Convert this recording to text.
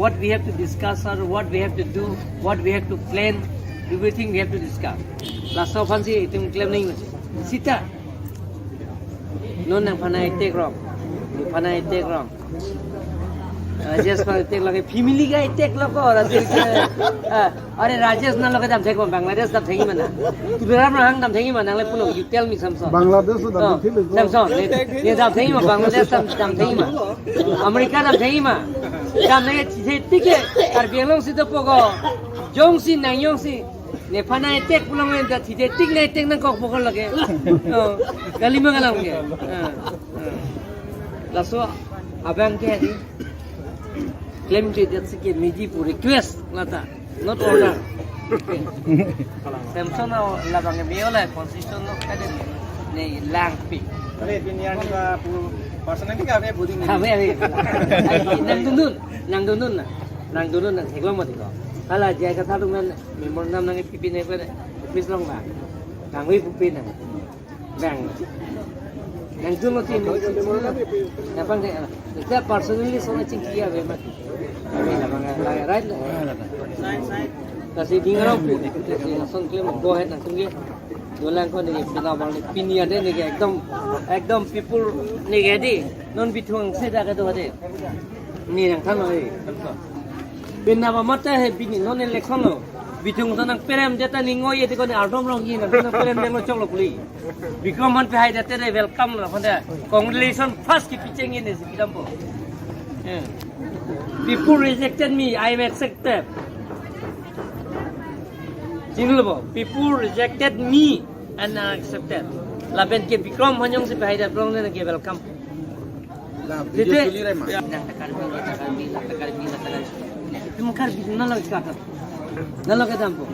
what we have to discuss or what we have to do, what we have to plan, everything we have to discuss. Last of fancy item claim nahi hoche. Sita. No nang panai take wrong. Panai take wrong. Rajesh पर take लगे family का take लगा और अरे राजेश ना लगे तब take Bangladesh तब टेकी मना तू बेरा में हम तब टेकी मना ले पुनो you tell me something Bangladesh तो तब टेकी ये तब टेकी में बांग्लादेश तब टेकी में अमेरिका तब टेकी में तब नहीं टिके और बेलों से तो पोगो जोंग सी नायोंग सी ने फना टेक पुनो में तब टिक नहीं टेक ना कोक पोगो लगे गली में गलाऊं के lasso abang ke di claim to that sike miji pu request lata not order samson la bang meola constitution no kade ne lang pi अरे पिनियान का पर्सनली का वे बुदिंग ha we nang dunun na theklo ma diko hala jai ka thadu men memor nam nang pipi ne pe pis long ba kang wi pu pi na bang nang dunun ti na bang de that personally so much kiya we ma right kasi dingarau pu son claim go ahead na sunge dolang ko ni pina bang ni pinia de ni ekdom people ni gedi non bituang se da ka do de ni nang than oi pinna ba mata he bini non election lo bitung tan nang perem jeta ni ngoi ye de ko ni ardom rong yin nang perem de lo chok lo puli bikom man pe hai de te welcome la phanda congratulations first ki picheng in is kidampo people rejected me I am accepted jinglebo people rejected me and I accepted la ben ke bikom hanyong se pe hai de prong ne ke welcome La video चली रहा है मां तुम Karbi na lang Kathar na lang tampo